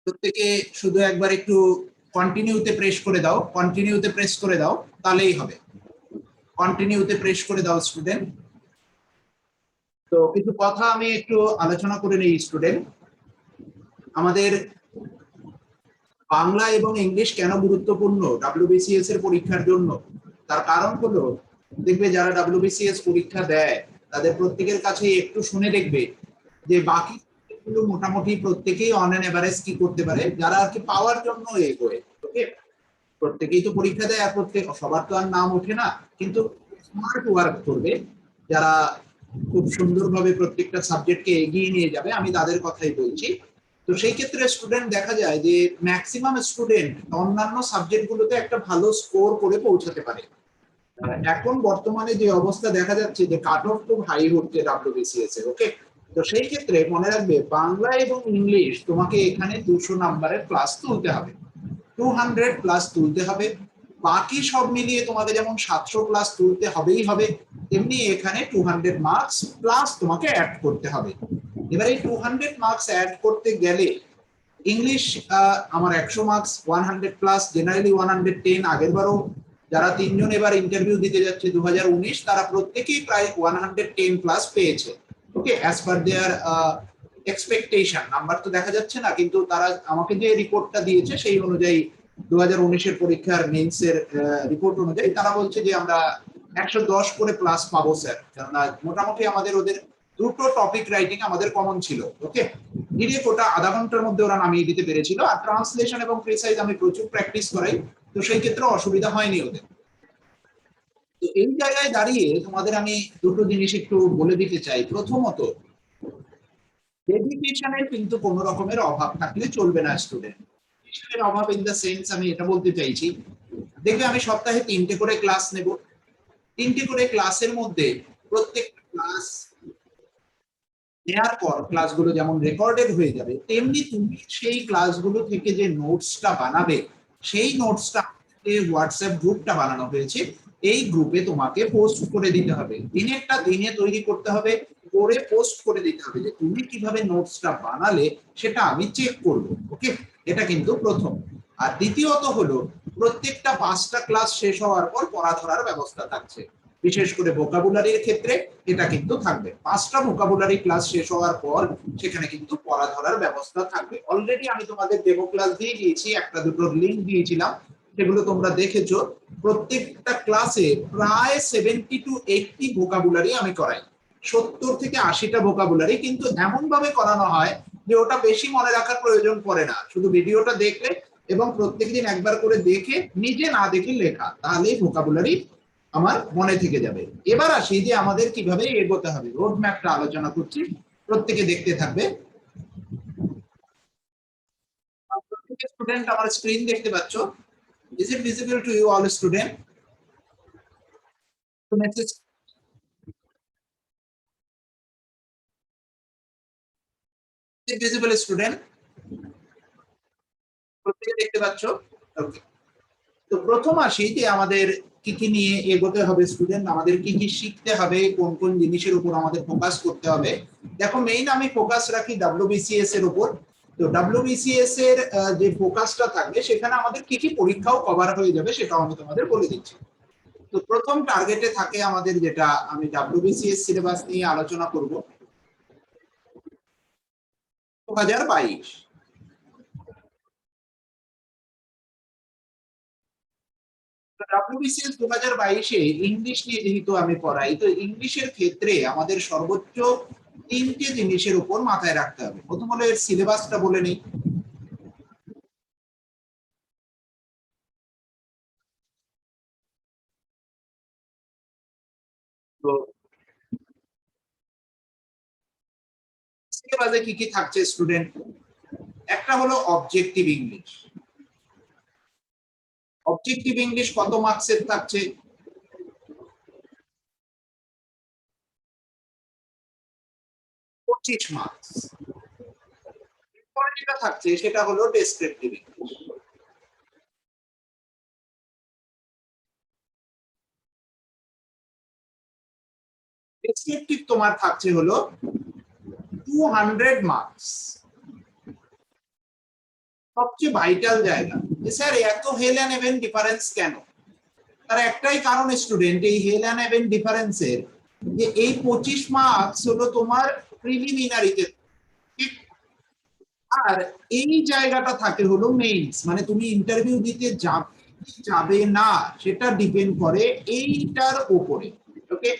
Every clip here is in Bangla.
প্রত্যেকে শুধু একবার একটু কন্টিনিউতে প্রেস করে দাও, কন্টিনিউতে প্রেস করে দাও, তাহলেই হবে। কন্টিনিউতে প্রেস করে দাও স্টুডেন্ট। তো কিছু কথা আমি একটু আলোচনা করে নিই স্টুডেন্ট। আমাদের বাংলা এবং ইংলিশ কেন গুরুত্বপূর্ণ ডাব্লিউবিসিএস এর পরীক্ষার জন্য? তার কারণ হলো, দেখবে যারা ডাব্লিউবিসিএস পরীক্ষা দেয় তাদের প্রত্যেকের কাছে একটু শুনে দেখবে যে বাকি মোটামুটি প্রত্যেকেই অন অ্যান এভারেজ কি করতে পারে, যারা আর কি পাওয়ার জন্য এগোয়। ওকে, প্রত্যেকেই তো পরীক্ষা দেয় আর প্রত্যেক সবার তো আর নাম ওঠে না, কিন্তু স্মার্ট ওয়ার্ক করবে যারা খুব সুন্দরভাবে প্রত্যেকটা সাবজেক্টকে এগিয়ে নিয়ে যাবে, আমি তাদের কথাই বলছি। তো সেই ক্ষেত্রে স্টুডেন্ট দেখা যায় যে ম্যাক্সিমাম স্টুডেন্ট অন্যান্য সাবজেক্টগুলোতে একটা ভালো স্কোর করে পৌঁছাতে পারে। এখন বর্তমানে যে অবস্থা দেখা যাচ্ছে যে কাট অফ খুব হাই হচ্ছে ডাব্লিউবিসিএস এর। ওকে, তো সেই ক্ষেত্রে মনে রাখবে বাংলা এবং ইংলিশ তোমাকে এখানে 200 নাম্বারের ক্লাস তুলতে হবে, 200 প্লাস তুলতে হবে। বাকি সব মিলিয়ে তোমাকে যেমন 700 প্লাস তুলতে হবেই হবে, তেমনি এখানে 200 মার্কস প্লাস তোমাকে অ্যাড করতে হবে। এবার এই 200 মার্কস অ্যাড করতে গেলে ইংলিশ আমার 100 মার্কস 100 প্লাস, জেনারেলি 110। আগের বারও যারা তিনজন এবার ইন্টারভিউ দিতে যাচ্ছে 2019, তারা প্রত্যেকেই প্রায় 110 প্লাস পেয়েছে। ওকে, অ্যাজ পার দেয়ার এক্সপেকটেশন। নাম্বার তো দেখা যাচ্ছে না, কিন্তু তারা আমাকে যে রিপোর্টটা দিয়েছে সেই অনুযায়ী 2019-এর পরীক্ষার মেইনসের রিপোর্ট অনুযায়ী তারা বলছে যে আমরা 110 করে প্লাস পাবো স্যার। কেননা মোটামুটি আমাদের ওদের দুটো টপিক রাইটিং আমাদের কমন ছিল। ওকে, ডিরেক্ট ওটা আধা ঘন্টার মধ্যে ওরা নামিয়ে দিতে পেরেছিল। আর ট্রান্সলেশন এবং প্রিসাইজ আমি প্রচুর প্র্যাকটিস করাই, তো সেই ক্ষেত্রে অসুবিধা হয়নি ওদের। তো এই জায়গায় দাঁড়িয়ে তোমাদের আমি দুটো জিনিস একটু বলে দিতে চাই। প্রথমত, ডেডিকেশনের কিন্তু কোনো রকমের অভাব থাকলে চলবে না স্টুডেন্ট। ডেডিকেশনের অভাব ইন দ্য সেন্স আমি এটা বলতে চাইছি, দেখবে আমি সপ্তাহে 3টে করে ক্লাস নেব। 3টে করে ক্লাসের মধ্যে প্রত্যেক ক্লাস নেওয়ার পর ক্লাসগুলো যেমন রেকর্ডেড হয়ে যাবে, তেমনি তুমি সেই ক্লাসগুলো থেকে যে নোটসটা বানাবে, সেই নোটসটা হোয়াটসঅ্যাপ গ্রুপটা বানানো হয়েছে, এই গ্রুপে তোমাকে পোস্ট করে দিতে হবে। দিনেরটা দিনে তৈরি করতে হবে, করে পোস্ট করে দিতে হবে যে তুমি কিভাবে নোটসটা বানালে সেটা আমি চেক করব। ওকে, এটা কিন্তু প্রথম। আর দ্বিতীয়ত হলো, প্রত্যেকটা 5টা ক্লাস শেষ হওয়ার পর পড়া ধরার ব্যবস্থা থাকছে। বিশেষ করে ভোকাবুলারির ক্ষেত্রে এটা কিন্তু থাকবে। 5টা ভোকাবুলারি ক্লাস শেষ হওয়ার পর সেখানে কিন্তু পড়া ধরার ব্যবস্থা থাকবে। অলরেডি আমি তোমাদের ডেমো ক্লাস দিয়ে দিয়েছি, একটা দুটো লিংক দিয়েছিলাম, সেগুলো তোমরা দেখেছো। প্রত্যেকটা ক্লাসে প্রায় 70 to 80 ভোকাবুলারি আমি করাই, 70 থেকে 80টা ভোকাবুলারি, কিন্তু এমন ভাবে করানো হয় যে ওটা বেশি মনে রাখার প্রয়োজন পড়ে না। শুধু ভিডিওটা দেখলে এবং প্রত্যেকদিন একবার করে দেখে নিজে না দেখে লেখা, তাহলেই ভোকাবুলারি আমার মনে থেকে যাবে। এবার আসি যে আমাদের কিভাবে এগোতে হবে, রোড ম্যাপটা আলোচনা করছি, প্রত্যেকে দেখতে থাকবে। প্রত্যেকে স্টুডেন্ট আমার স্ক্রিন দেখতে পাচ্ছ? Is it visible to you all student? তো মেসেজ ভিজিবল স্টুডেন্ট, প্রত্যেকে দেখতে পাচ্ছ? ওকে, তো প্রথম আসি যে আমাদের কি কি নিয়ে এগোতে হবে স্টুডেন্ট, আমাদের কি কি শিখতে হবে, কোন কোন জিনিসের উপর আমাদের ফোকাস করতে হবে। দেখো, মেইন আমি ফোকাস রাখি ডাব্লিউবিসিএস এর উপর। তো ডাব্লিউবিসিএস এর যে ফোকাসটা থাকবে সেখানে আমাদের কি কি পরীক্ষাও কভার হয়ে যাবে সেটাও আমি তোমাদের বলে দিচ্ছি। তো প্রথম টার্গেটে থাকে আমাদের, যেটা আমি ডাব্লিউবিসিএস সিলেবাস নিয়ে আলোচনা করব, 2022। ডাব্লিউবিসিএস 2022-এ ইংলিশ নিয়ে যেহেতু আমি পড়াই, তো ইংলিশের ক্ষেত্রে আমাদের সর্বোচ্চ 3টে জিনিসের উপর মাথায় রাখতে হবে। প্রথম হলো এর সিলেবাসটা বলে নেই। তো সিলেবাসে কি কি থাকছে স্টুডেন্ট? একটা হলো অবজেক্টিভ ইংলিশ। অবজেক্টিভ ইংলিশ কত মার্কসের থাকছে? 25 মার্কস। পরে যেটা থাকছে সেটা হলো ডেসক্রিপটিভ ইংলিশ। ডেসক্রিপটিভ তোমার থাকছে হলো 200 মার্কস। সবচেয়ে ভাইটাল জায়গা যে স্যার এত হেল অ্যান্ড হেভেন ডিফারেন্স কেন। তার একটাই কারণ স্টুডেন্ট, এই হেল অ্যান্ড হেভেন ডিফারেন্সের যে এই 25 মার্কস হলো তোমার প্রিলিমিনারিতে, আর এই জায়গাটা থাকে হলো মেইনস, মানে তুমি ইন্টারভিউ দিতে যাবে যাবে না সেটা ডিপেন্ড করে এইটার উপরে। ওকে,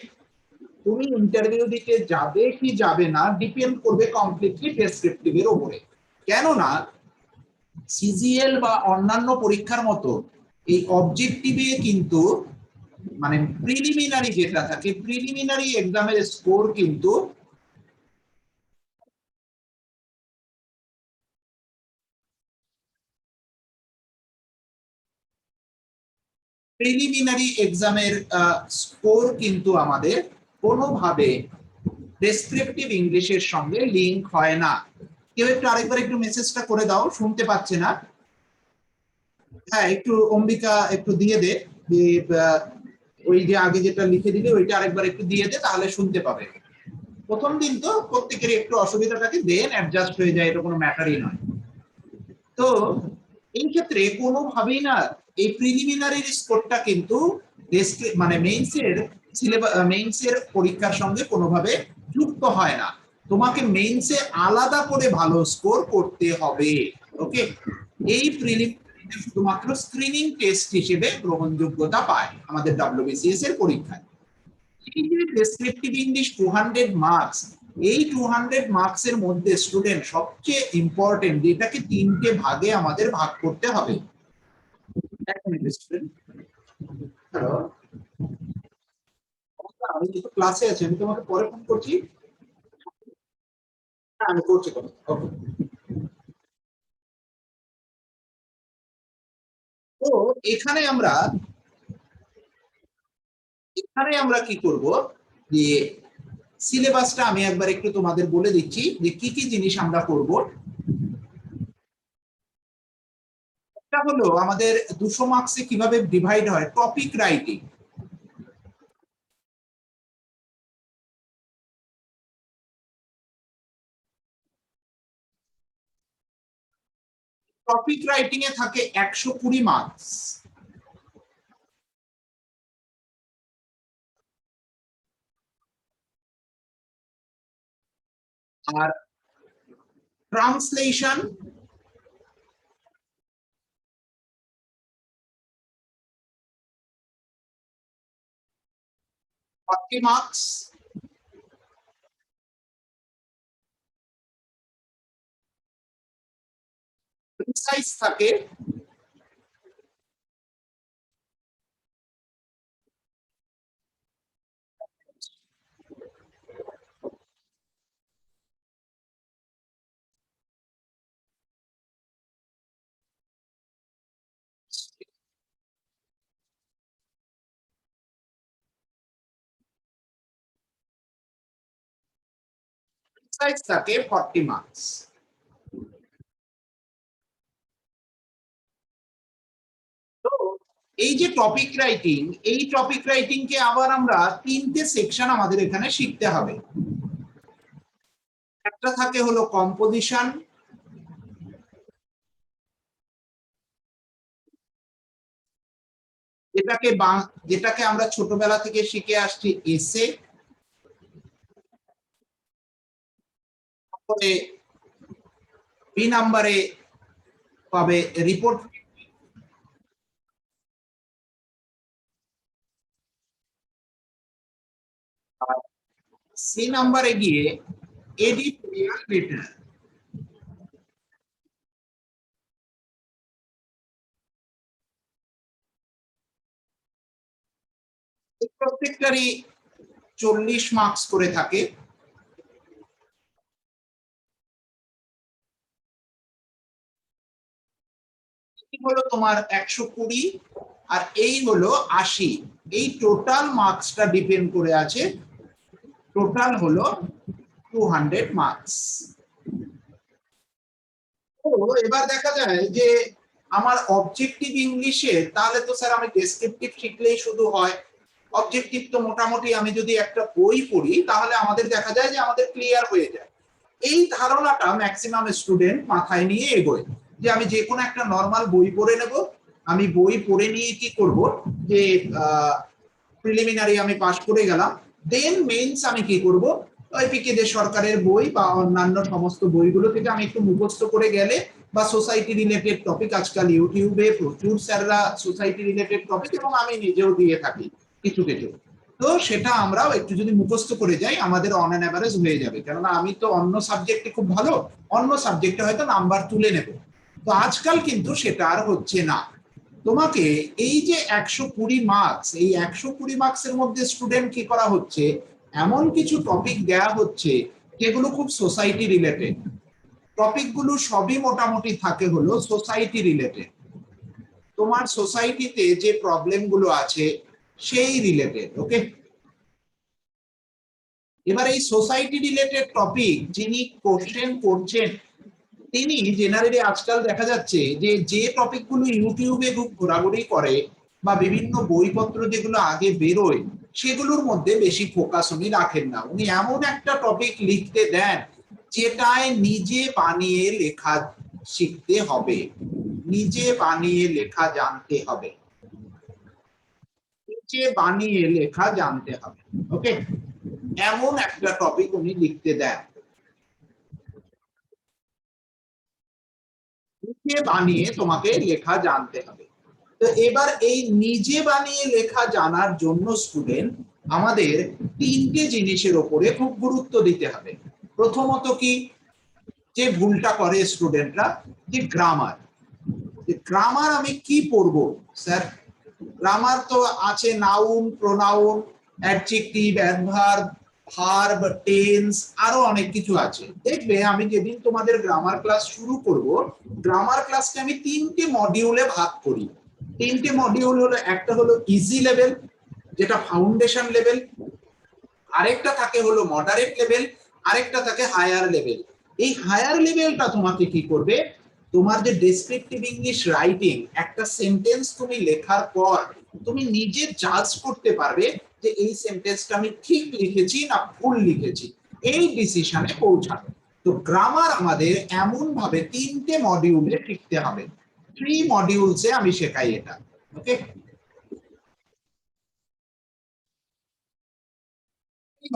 তুমি ইন্টারভিউ দিতে যাবে কি যাবে না ডিপেন্ড করবে কমপ্লিটলি ডেসক্রিপটিভ এর উপরে। কেননা সিজিএল বা অন্যান্য পরীক্ষার মতো এই অবজেক্টিভে কিন্তু মানে প্রিলিমিনারি যেটা থাকে, প্রিলিমিনারি এক্সামের স্কোর কিন্তু প্রিলিমিনারি এক্সামের স্কোর কিন্তু আমাদের কোনোভাবে ডেসক্রিপটিভ ইংলিশের সঙ্গে লিংক হয় না। কেউ একটু আরেকবার একটু মেসেজটা করে দাও, শুনতে পাচ্ছে না। হ্যাঁ, একটু অম্বিকা একটু দিয়ে দে যে ওই যে আগে যেটা লিখে দিলে ওইটা আরেকবার একটু দিয়ে দে, তাহলে শুনতে পাবে। প্রথম দিন তো প্রত্যেকেরই একটু অসুবিধা থাকে, দেন অ্যাডজাস্ট হয়ে যায়, এটা কোনো ম্যাটারই নয়। তো এই ক্ষেত্রে কোনোভাবেই না এই প্রিলিমিনারির স্কোরটা কিন্তু মানে মেইনসের সিলেবাস, মেইনসের পরীক্ষার সঙ্গে কোনোভাবে যুক্ত হয় না। তোমাকে মেইনসে আলাদা করে ভালো স্কোর করতে হবে। ওকে, এই প্রিলিমিনারিতে শুধুমাত্র স্ক্রিনিং টেস্ট হিসেবে গ্রহণযোগ্যতা পায় আমাদের ডব্লিউবিসিএস এর পরীক্ষায়। এই যে ডেসক্রিপটিভ ইংলিশ 200 মার্কস, এই 200 মার্কস এর মধ্যে স্টুডেন্ট সবচেয়ে ইম্পর্টেন্ট যেটাকে তিনটে ভাগে আমাদের ভাগ করতে হবে। এক মিনিট স্টুডেন্ট, হ্যালো, আমি যেহেতু ক্লাসে আছি আমি তোমাকে পরে ফোন করছি। হ্যাঁ আমি করছি, ওকে। তো এখানে আমরা কি করব, যে সিলেবাসটা আমি একবার একটু তোমাদের বলে দিচ্ছি যে কি কি জিনিস আমরা করব। এটা হলো আমাদের 200 মার্কসে কিভাবে ডিভাইড হয় টপিক রাইটিং। টপিক রাইটিং এ থাকে 120 মার্কস, আর ট্রান্সলেশন 40 মার্কস, প্রিসাইজ থাকে প্রিসাইজ থাকে 40 মার্কস। তো এই যে টপিক রাইটিং, এই টপিক রাইটিং কে আবার আমরা তিনটে সেকশন আমাদের এখানে শিখতে হবে। একটা থাকে হলো কম্পোজিশন, যেটাকে আমরা ছোটবেলা থেকে শিখে আসছি এসে। তারপরে বি নাম্বারে পাবে রিপোর্ট, আর সি নাম্বারে গিয়ে এডিটোরিয়াল লেটার। প্রত্যেকটারই 40 মার্কস করে থাকে। হলো তোমার 120 আর এই হলো 80। এই টোটাল মার্কসটা ডিপেন্ড করে আছে, টোটাল হলো 200 মার্কস। তো এবার দেখা যায় যে আমার অবজেক্টিভ ইংলিশে তাহলে তো স্যার আমি ডেসক্রিপটিভ শিখলেই শুধু হয়, অবজেক্টিভ তো মোটামুটি আমি যদি একটা বই পড়ি তাহলে আমাদের দেখা যায় যে আমাদের ক্লিয়ার হয়ে যায়। এই ধারণাটা ম্যাক্সিমাম স্টুডেন্ট মাথায় নিয়ে এগোয়। যে আমি যে কোনো একটা নর্মাল বই পড়ে নেব, আমি বই পড়ে নিয়ে কি করব যে প্রিলিমিনারি আমি পাস করে গেলাম, দেন মেইনস আমি কি করব ওই পিকে দে সরকারের বই বা অন্যান্য সমস্ত বইগুলো থেকে আমি একটু মুখস্থ করে গেলে বা সোসাইটি রিলেটেড টপিক, আজকাল ইউটিউবে প্রচুর স্যাররা সোসাইটি রিলেটেড টপিক এবং আমি নিজেও দিয়ে থাকি কিছু কিছু, তো সেটা আমরাও একটু যদি মুখস্থ করে যাই আমাদের অন অ্যান অ্যাভারেজ হয়ে যাবে, কেননা আমি তো অন্য সাবজেক্টে খুব ভালো, অন্য সাবজেক্টে হয়তো নাম্বার তুলে নেব। তো আজকাল কিন্তু সেটা আর হচ্ছে না। তোমাকে এই যে 120 মার্কস, এই 120 মার্কসের মধ্যে স্টুডেন্ট কি করা হচ্ছে, এমন কিছু টপিক দেয়া হচ্ছে যেগুলো খুব সোসাইটি রিলেটেড। টপিকগুলো সবই মোটামুটি থাকে হলো সোসাইটি রিলেটেড, তোমার সোসাইটিতে যে প্রবলেমগুলো আছে সেই রিলেটেড। ওকে, এবার এই সোসাইটি রিলেটেড টপিক যিনি কোশ্চেন করছেন তিনি জেনারেলি আজকাল দেখা যাচ্ছে যে যে টপিকগুলো ইউটিউবে খুব ঘোরাঘুরি করে বা বিভিন্ন বইপত্র যেগুলো আগে বেরোয় সেগুলোর মধ্যে বেশি ফোকাস উনি রাখেন না। উনি এমন একটা টপিক লিখতে দেন যেটায় নিজে বানিয়ে লেখা শিখতে হবে, নিজে বানিয়ে লেখা জানতে হবে, নিজে বানিয়ে লেখা জানতে হবে। ওকে, এমন একটা টপিক উনি লিখতে দেন, নিজে বানিয়ে তোমাকে লেখা জানতে হবে। তো এবার এই নিজে বানিয়ে লেখা জানার জন্য স্টুডেন্ট আমাদের তিনটে জিনিসের উপরে খুব গুরুত্ব দিতে হবে। প্রথমত কি যে ভুলটা করে স্টুডেন্টরা, যে গ্রামার। গ্রামার আমি কি পড়বো স্যার, গ্রামার তো আছে noun, pronoun, adjective, adverb, verb, tense, আরো অনেক কিছু আছে। দেখবে আমি যেদিন তোমাদের গ্রামার ক্লাস শুরু করব, গ্রামার ক্লাসকে আমি তিনটে মডিউলে ভাগ করি। তিনটে মডিউল হলো, একটা হলো ইজি লেভেল যেটা ফাউন্ডেশন লেভেল, আরেকটা থাকে হলো মডারেট লেভেল, আরেকটা থাকে হায়ার লেভেল। এই হায়ার লেভেলটা তোমাকে কি করবে, তোমার যে ডেসক্রিপটিভ ইংলিশ রাইটিং, একটা সেন্টেন্স তুমি লেখার পর তুমি নিজে জাজ করতে পারবে যে এই সেন্টেন্সটা আমি ঠিক লিখেছি না ভুল লিখেছি, এই ডিসিশনে পৌঁছাবে। তো গ্রামার আমাদের এমন ভাবে তিনটে মডিউলে শিখতে হবে, 3 মডিউলসে আমি শেখাই এটা। ওকে,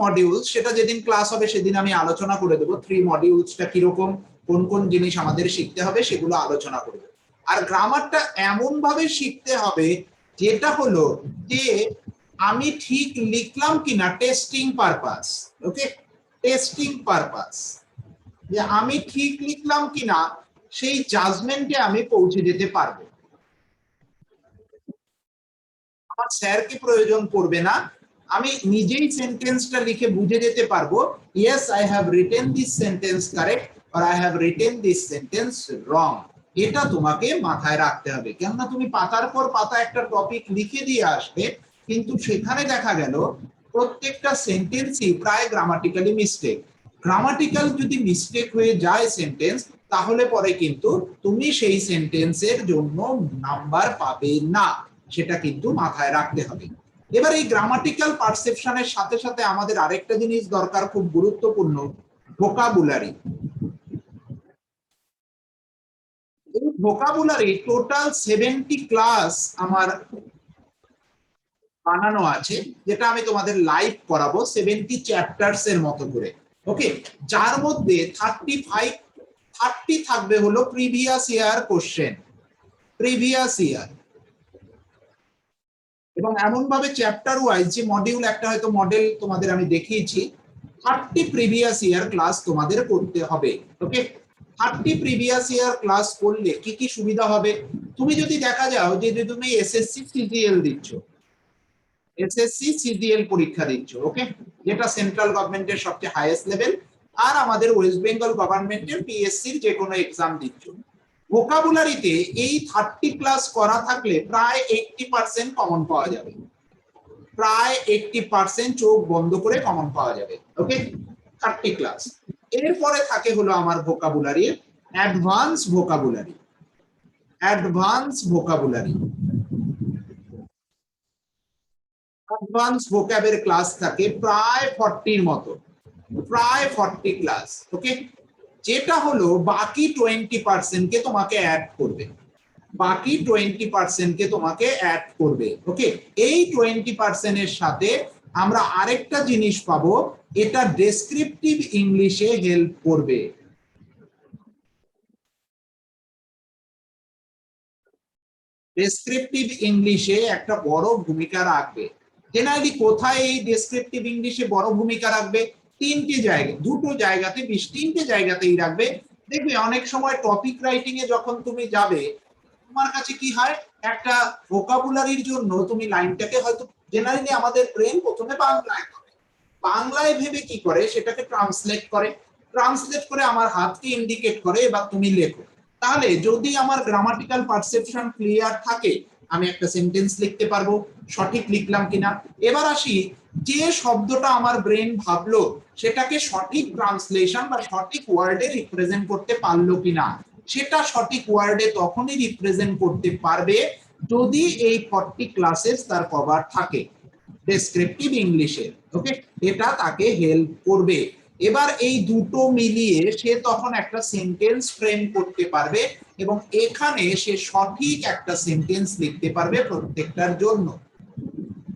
মডিউল সেটা যেদিন ক্লাস হবে সেদিন আমি আলোচনা করে দেবো 3 মডিউলসটা কিরকম, কোন কোন জিনিস আমাদের শিখতে হবে সেগুলো আলোচনা করব। আর গ্রামারটা এমন ভাবে শিখতে হবে যেটা হলো যে আমি ঠিক লিখলাম কিনা, টেস্টিং পারপাস। ওকে, টেস্টিং পারপাস, যে আমি ঠিক লিখলাম কিনা সেই জাজমেন্টে আমি পৌঁছে যেতে পারবো। আমার স্যারকে প্রয়োজন পড়বে না, আমি নিজেই সেন্টেন্সটা লিখে বুঝে যেতে পারবো yes I have written this sentence correct or I have written this sentence wrong. এটা তোমাকে মাথায় রাখতে হবে, কেননা তুমি পাতার পর পাতা একটা টপিক লিখে দিয়ে আসবে কিন্তু সেখানে দেখা গেল প্রত্যেকটা সেন্টেন্সই প্রায় গ্রামাটিক্যালি মিস্টেক। গ্রামাটিক্যাল যদি মিস্টেক হয়ে যায় সেন্টেন্স, তাহলে পরে কিন্তু তুমি সেই সেন্টেন্সের জন্য নাম্বার পাবে না, সেটা কিন্তু মাথায় রাখতে হবে। এবার এই গ্রামাটিক্যাল পারসেপশনের সাথে সাথে আমাদের আরেকটা জিনিস দরকার, খুব গুরুত্বপূর্ণ, ভোকাবুলারি। এই ভোকাবুলারি টোটাল 70 ক্লাস আমার বানানো আছে, যেটা আমি তোমাদের লাইভ করাবো 70 চ্যাপ্টার্স এর মতো করে। ওকে, যার মধ্যে 30 থাকবে হলো previous year question, previous year, এবং এমন ভাবে চ্যাপ্টার ওয়াইজ যে মডিউল একটা হয়তো মডেল তোমাদের আমি দেখিয়েছি, 30 প্রিভিয়াস ইয়ার ক্লাস তোমাদের করতে হবে। ওকে, 30 প্রিভিয়াস ইয়ার ক্লাস করলে কি কি সুবিধা হবে, তুমি যদি দেখা যাও যে তুমি এসএসসি সিজিএল দিচ্ছ, এসএসসি সিজিএল পরীক্ষা দিচ্ছ, ওকে, যেটা সেন্ট্রাল গভর্নমেন্টের সবচেয়ে হাইয়েস্ট লেভেল, আর আমাদের ওয়েস্ট বেঙ্গল গভর্নমেন্টের পিএসসির যে কোনো এক্সাম দিচ্ছ, ভোকাবুলারিতে এই 30 ক্লাস করা থাকলে প্রায় 80% কমন পাওয়া যাবে, প্রায় 80% চোখ বন্ধ করে কমন পাওয়া যাবে। Okay, 30 class. এরপরে থাকে হলো আমার ভোকাবুলারির advance vocabulary, advance vocabulary, advance ভোক্যাবের ক্লাস থাকে প্রায় 40 মতো, প্রায় 40 ক্লাস। ওকে, যেটা হলো বাকি 20% কে তোমাকে অ্যাড করবে, বাকি 20% কে তোমাকে অ্যাড করবে। ওকে, এই 20% এর সাথে আমরা আরেকটা জিনিস পাবো, এটা ডেসক্রিপটিভ ইংলিশে হেল্প করবে। ডেসক্রিপটিভ ইংলিশে একটা বড় ভূমিকা রাখবে। জেনারেলি কোথায় এই ডেসক্রিপটিভ ইংলিশে বড় ভূমিকা রাখবে? তিনটে জায়গা, দুটো জায়গাতে, তিনটে জায়গাতেই রাখবে। দেখবে অনেক সময় টপিক রাইটিং এ যখন তুমি যাবে, তোমার কাছে কি হয়, একটা ভোকাবুলারির জন্য তুমি লাইনটাকে হয়তো, জেনারেলি আমাদের ব্রেন প্রথমে বাংলায় করে, বাংলায় ভেবে কি করে সেটাকে ট্রান্সলেট করে, ট্রান্সলেট করে আমার হাতকে ইন্ডিকেট করে এবার তুমি লেখো। তাহলে যদি আমার গ্রামাটিক্যাল পারসেপশন ক্লিয়ার থাকে, আমি একটা সেন্টেন্স লিখতে পারবো, সঠিক লিখলাম কিনা। এবার আসি, যে শব্দটা আমার ব্রেন ভাবলো সেটাকে সঠিক ট্রান্সলেশন বা সঠিক ওয়ার্ডে রিপ্রেজেন্ট করতে পারলো কিনা। সেটা সঠিক ওয়ার্ডে তখনই রিপ্রেজেন্ট করতে পারবে যদি এই 40 ক্লাসেস তার কভার থাকে ডেসক্রিপটিভ ইংলিশে। ওকে, এটা তাকে হেল্প করবে। এবার এই দুটো মিলিয়ে সে তখন একটা সেন্টেন্স ফ্রেম করতে পারবে এবং এখানে সে সঠিক একটা সেন্টেন্স লিখতে পারবে প্রত্যেকটার জন্য।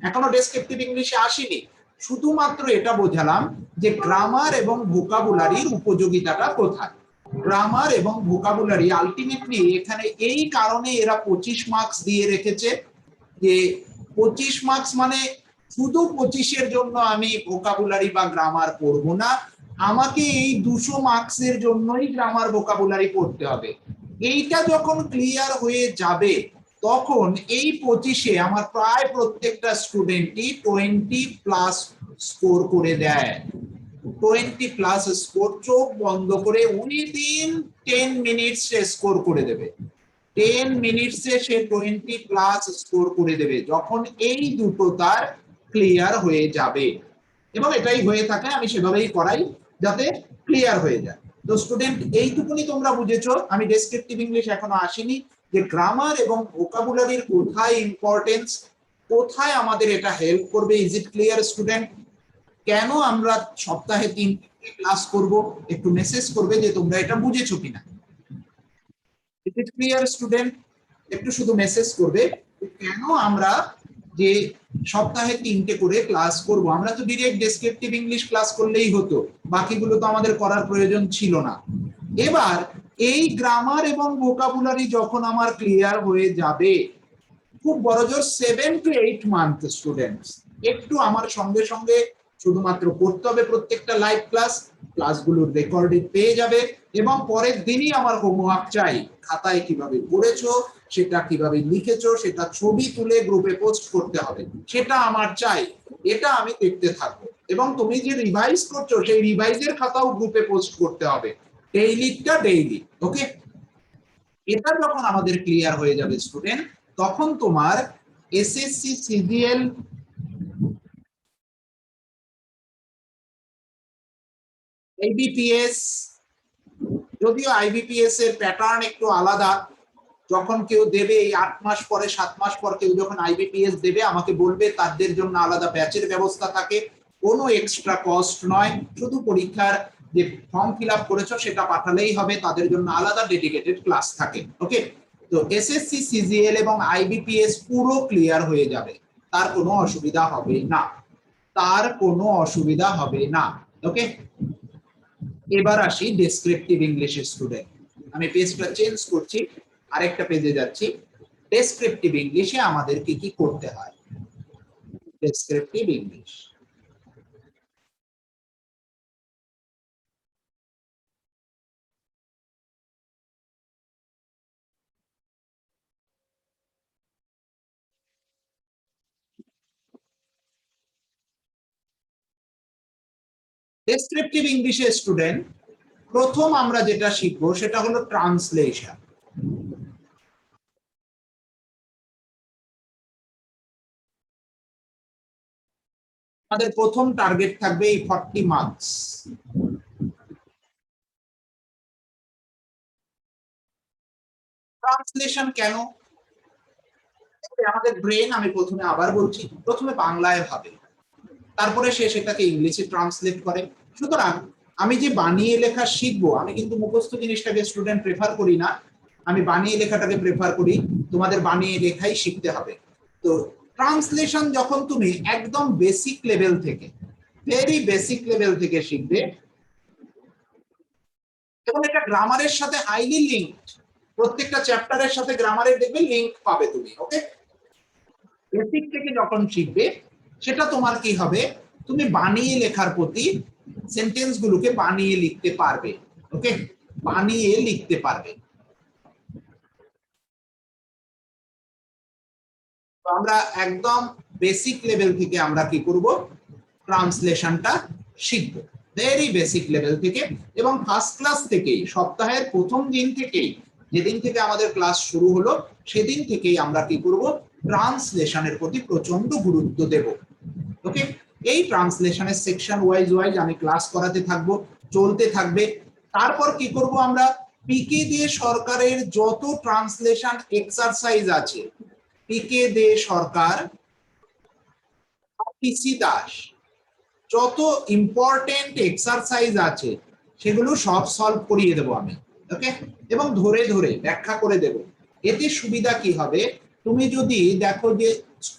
এখনো ডেসক্রিপটিভ ইংলিশে আসেনি, শুধুমাত্র এটা বোঝালাম যে গ্রামার এবং ভোকাবুলারির উপযোগিতাটা কোথায়। গ্রামার এবং ভোকাবুলারি আলটিমেটলি এখানে এই কারণে এরা 25 মার্কস দিয়ে রেখেছে, যে 25 মার্কস মানে শুধু 25-এর জন্য আমি ভোকাবুলারি বা গ্রামার পড়ব না, আমাকে এই 200 মার্কসের জন্যই গ্রামার ভোকাবুলারি পড়তে হবে। এইটা যখন ক্লিয়ার হয়ে যাবে তখন এই 25-এ আমার প্রায় প্রত্যেকটা স্টুডেন্টই 20+ স্কোর করে দেয়। 20+ স্কোর, চোখ বন্ধ করে উইদিন 10 মিনিটস স্কোর করে দেবে। 10 মিনিটসে সে 20+ স্কোর করে দেবে যখন এই দুটো তার ক্লিয়ার হয়ে যাবে। এবং এটাই হয়ে থাকে, আমি সেভাবেই করাই যাতে ক্লিয়ার হয়ে যায়। তো স্টুডেন্ট এইটুকুনি তোমরা বুঝেছো, আমি ডেসক্রিপটিভ ইংলিশ এখনো আসিনি, যে গ্রামার এবং ভোকাবুলারির কোথায় ইম্পর্টেন্স, কোথায় আমাদের এটা হেল্প করবে। Is it clear student? কেন আমরা সপ্তাহে 3 ক্লাস করব, একটু মেসেজ করবে যে তোমরা এটা বুঝেছো কিনা। Is it clear student? একটু শুধু মেসেজ করবে কেন আমরা যে সপ্তাহে 3টে করে ক্লাস করব। আমরা তো ডিরেক্ট ডেসক্রিপটিভ ইংলিশ ক্লাস করলেই হতো, বাকিগুলো তো আমাদের করার প্রয়োজন ছিল না। এবার এই গ্রামার এবং ভোকাবুলারি যখন আমার ক্লিয়ার হয়ে যাবে, খুব বড়জোর 7 to 8 মান্থ স্টুডেন্টস একটু আমার সঙ্গে সঙ্গে শুধুমাত্র পড়তে হবে প্রত্যেকটা লাইভ ক্লাস, ক্লাসগুলোর রেকর্ডেড পেয়ে যাবে এবং পরের দিনই আমার হোমওয়ার্ক চাই, খাতায় কিভাবে পড়েছো, সেটা কিভাবে লিখেছো, সেটা ছবি তুলে গ্রুপে পোস্ট করতে হবে, সেটা আমার চাই। এটা আমি দেখতে থাকবো এবং তুমি যে রিভাইজ করছো সেই রিভাইজের খাতাও গ্রুপে পোস্ট করতে হবে, ডেইলিটা ডেইলি। ওকে, এটা যখন আমাদের ক্লিয়ার হয়ে যাবে স্টুডেন্ট, তখন তোমার এসএসসি সিজিএল, আইবিপিএস, যদিও আইবিপিএস এর প্যাটার্ন একটু আলাদা, যখন কেউ দেবে এই 8 মাস পরে 7 মাস পর কেউ যখন আইবিপিএস দেবে আমাকে বলবে, তাদের জন্য আলাদা ব্যাচের ব্যবস্থা থাকে, কোনো এক্সট্রা কস্ট নয়, শুধু পরীক্ষার যে ফর্ম ফিল আপ করেছো সেটা পাঠালেই হবে, তাদের জন্য আলাদা ডেডিকেটেড ক্লাস থাকে। ওকে, তো এসএসসি সিজিএল এবং আইবিপিএস পুরো ক্লিয়ার হয়ে যাবে, তার কোনো অসুবিধা হবে না, তার কোনো অসুবিধা হবে না। ওকে, এবার আসি ডেসক্রিপটিভ ইংলিশের স্টুডেন্ট, আমি পেজটা চেঞ্জ করছি, আরেকটা পেজে যাচ্ছি। ডেসক্রিপটিভ ইংলিশে আমাদের কি কি করতে হয়। ডেসক্রিপটিভ ইংলিশ, ডেসক্রিপটিভ ইংলিশের স্টুডেন্ট প্রথম আমরা যেটা শিখবো সেটা হলো ট্রান্সলেশন। আমাদের প্রথম টার্গেট থাকবে এই 40 মার্কস। ট্রান্সলেশন কেন? আমাদের ব্রেন, আমি প্রথমে আবার বলছি, প্রথমে বাংলায় ভাবে, তারপরে সে সেটাকে ইংলিশে ট্রান্সলেট করে। সুতরাং আমি যে বানিয়ে লেখা শিখবো, আমি কিন্তু মুখস্থ জিনিসটাকে স্টুডেন্ট প্রেফার করি না, আমি বানিয়ে লেখাটাকে প্রেফার করি। তোমাদের বানিয়ে লেখাই শিখতে হবে। তো ট্রান্সলেশন যখন তুমি একদম বেসিক লেভেল থেকে, ভেরি বেসিক লেভেল থেকে শিখবে, এবং এটা গ্রামারের সাথে হাইলি লিঙ্কড, প্রত্যেকটা চ্যাপ্টারের সাথে গ্রামারের দেখবে লিঙ্ক পাবে তুমি। ওকে, বেসিক থেকে যখন শিখবে, সেটা তোমার কি হবে, তুমি বানিয়ে লেখার প্রতি, সেন্টেন্স গুলোকে বানিয়ে লিখতে পারবে। ওকে, বানিয়ে লিখতে পারবে। তো আমরা একদম বেসিক লেভেল থেকে আমরা কি করব, ট্রান্সলেশনটা শিখব, ভেরি বেসিক লেভেল থেকে। এবং ফার্স্ট ক্লাস থেকেই, সপ্তাহের প্রথম দিন থেকেই, যেদিন থেকে আমাদের ক্লাস শুরু হলো, সেদিন থেকেই আমরা কি করব, ট্রান্সলেশনের প্রতি প্রচন্ড গুরুত্ব দেব। ওকে, এই ট্রান্সলেশনের সেকশন ওয়াইজ আমি ক্লাস করাতে থাকবো, চলতে থাকবে। তারপর কি করব আমরা, পিকে দে সরকারের যত ট্রান্সলেশন এক্সারসাইজ আছে, পিকে দে সরকার, পিসি দাস, যত ইম্পর্টেন্ট এক্সারসাইজ আছে সেগুলো সব সলভ করিয়ে দেবো আমি। ওকে, এবং ধরে ধরে ব্যাখ্যা করে দেব। এতে সুবিধা কি হবে, তুমি যদি দেখো যে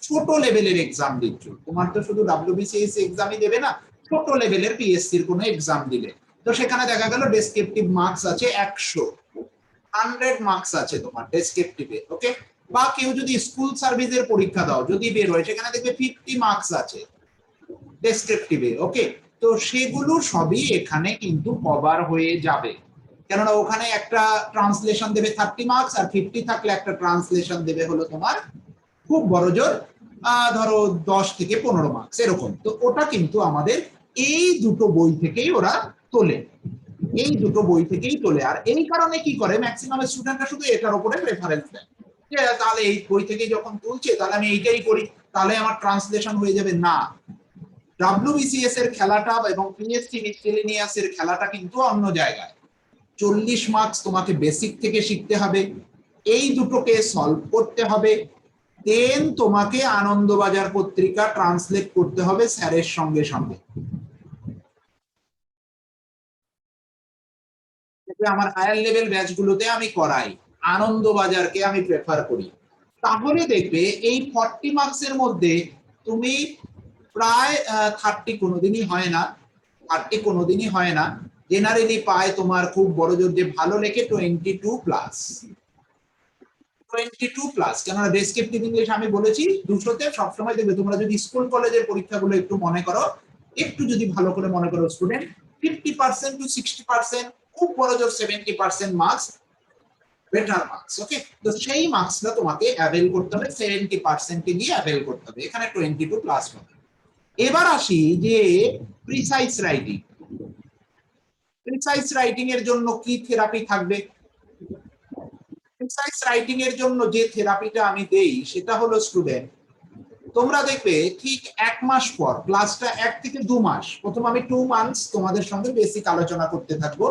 ছোট লেভেলের এক্সাম দিচ্ছ, তোমার তো শুধু ডাব্লিউবিসিএস এক্সামই দেবে না, ছোট লেভেলের পিএসসির কোনো এক্সাম দিলে, তো সেখানে দেখা গেল ডেসক্রিপটিভ মার্কস আছে 100 মার্কস আছে তোমার ডেসক্রিপটিভে। ওকে, বা কেউ যদি স্কুল সার্ভিসের পরীক্ষা দাও, যদি বের হয়, সেখানে দেখবে 50 মার্কস আছে ডেসক্রিপটিভে। ওকে, তো সেগুলো সবই এখানে কিন্তু কভার হয়ে যাবে, কেননা ওখানে একটা ট্রান্সলেশন দেবে 30 মার্কস, আর 50 থাকলে একটা ট্রান্সলেশন দেবে হলো তোমার খুব বড় জোর ধরো 10 থেকে 15 মার্কস এরকম। তো ওটা কিন্তু আমাদের এই দুটো বই থেকেই ওরা তোলে, এই দুটো বই থেকেই তোলে। আর এই কারণে কি করে, ম্যাক্সিমাম স্টুডেন্টরা শুধু এটার উপরে প্রেফারেন্স দেয়, যে তাহলে এই বই থেকে যখন তুলছে তাহলে আমি এইটাই করি, তাহলে আমার ট্রান্সলেশন হয়ে যাবে। না, ডাব্লিউবিসিএস এর খেলাটা এবং পিএসসি মিসেলেনিয়াস এর খেলাটা কিন্তু অন্য জায়গায়। 40 মার্কস তোমাকে বেসিক থেকে শিখতে হবে, এই দুটোকে সলভ করতে হবে, দেন তোমাকে আনন্দবাজার পত্রিকা ট্রান্সলেট করতে হবে স্যারের সঙ্গে সঙ্গে। আমার হায়ার লেভেল ব্যাচগুলোতে আমি করাই, আনন্দবাজারকে আমি প্রেফার করি। তাহলে দেখবে এই 40 মার্কসের মধ্যে তুমি প্রায় 30 কোনোদিনই হয় না, 30 কোনোদিনই হয় না, জেনারেলি পায় তোমার খুব বড় জোর যে ভালো লেখে 22 প্লাস, 22 প্লাস। কেননা ডেসক্রিপটিভ ইংলিশ আমি বলেছি 200-তে সবসময় দেখবে, তোমরা যদি স্কুল কলেজের পরীক্ষাগুলো একটু মনে করো, একটু যদি ভালো করে মনে করো স্টুডেন্ট, 50% to 60%, খুব বড় জোর 70% মার্কস বেটার মার্কস। ওকে, তো সেই মার্কসটা তোমাকে অ্যাভেল করতে হবে, 70% এ গিয়ে অ্যাভেল করতে হবে, এখানে 22 প্লাস হবে। এবার আসি যে প্রিসাইজ রাইটিং। প্রিসাইজ রাইটিং এর জন্য কি থেরাপি থাকবে? প্রিসাইজ রাইটিং এর জন্য যে থেরাপিটা আমি দেই সেটা হলো স্টুডেন্ট, তোমরা দেখবে ঠিক 1 মাস পর, ক্লাসটা 1 থেকে 2 মাস, প্রথম আমি 2 মান্থস তোমাদের সঙ্গে বেসিক আলোচনা করতে থাকবো।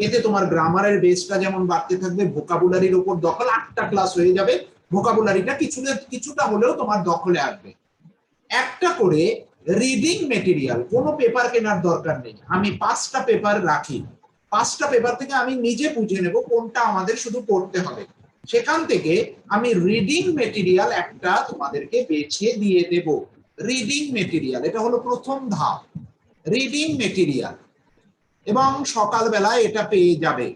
এতে তোমার গ্রামারের বেসটা যেমন বাড়তে থাকবে, ভোকাবুলারির উপর দখল, 8টা ক্লাস হয়ে যাবে, ভোকাবুলারিটা কিছুটা হলেও তোমার দখলে আসবে। একটা করে রিডিং মেটেরিয়াল, কোনো পেপার কেনার দরকার নেই, আমি 5টা পেপার রাখি, 5টা পেপার থেকে আমি নিজে বুঝে নেব কোনটা আমাদের শুধু পড়তে হবে, সেখান থেকে আমি রিডিং মেটেরিয়াল একটা তোমাদেরকে বেছে দিয়ে দেব। রিডিং মেটেরিয়াল, এটা হলো প্রথম ধাপ, রিডিং মেটেরিয়াল, এবং সকালবেলায় এটা পেয়ে যাবে।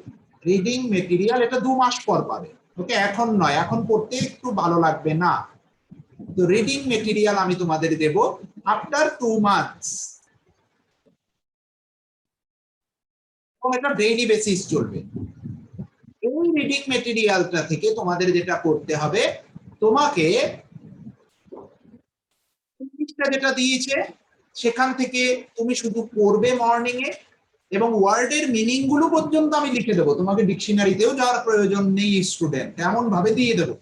রিডিং মেটেরিয়াল এটা 2 মাস পর পাবে। ওকে, এখন নয়, এখন পড়তে একটু ভালো লাগবে না, তো রিডিং মেটেরিয়াল আমি তোমাদের দেব আফটার 2 মান্থস, এবং এটা ডেইলি বেসিস চলবে। এই রিডিং মেটেরিয়ালটা থেকে তোমাদের যেটা করতে হবে, তোমাকে ইংলিশটা যেটা দিয়েছে সেখান থেকে তুমি শুধু পড়বে মর্নিং এ, এবং ওয়ার্ডের মিনিং গুলো পর্যন্ত আমি লিখে দেবো, তোমাকে ডিকশনারিতেও যাওয়ার প্রয়োজন নেই স্টুডেন্ট, এমন ভাবে দিয়ে দেবো।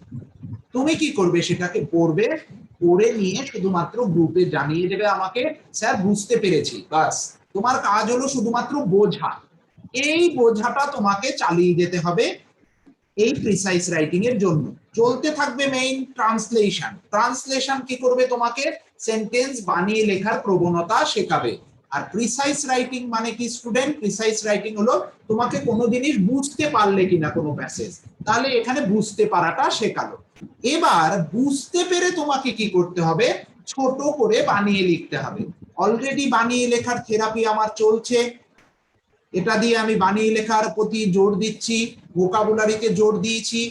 তুমি কি করবে, সেটাকে পড়বে, পড়ে নিয়ে শুধুমাত্র গ্রুপে জানিয়ে দেবে আমাকে, স্যার বুঝতে পেরেছি, বাস। তোমার কাজ হলো শুধুমাত্র বোঝা, এই বোঝাটা তোমাকে চালিয়ে যেতে হবে এই প্রিসাইজ রাইটিং এর জন্য। চলতে থাকবে মেইন ট্রান্সলেশন। ট্রান্সলেশন কি করবে, তোমাকে সেন্টেন্স বানিয়ে লেখার প্রবণতা শেখাবে। আর প্রিসাইজ রাইটিং মানে কি স্টুডেন্ট? প্রিসাইজ রাইটিং হলো তোমাকে কোনো জিনিস বুঝতে পারলে কিনা কোনো প্যাসেজ, তাহলে এখানে বুঝতে পারাটা শেখালো। এবার বুঝতে পেরে তোমাকে কি করতে হবে? ছোট করে বানিয়ে লিখতে হবে। অলরেডি বানিয়ে লেখার থেরাপি আমার চলছে, এটা দিয়ে আমি বানিয়ে লেখার প্রতি জোর দিচ্ছি, ভোকাবুলারিতে জোর দিয়েছি,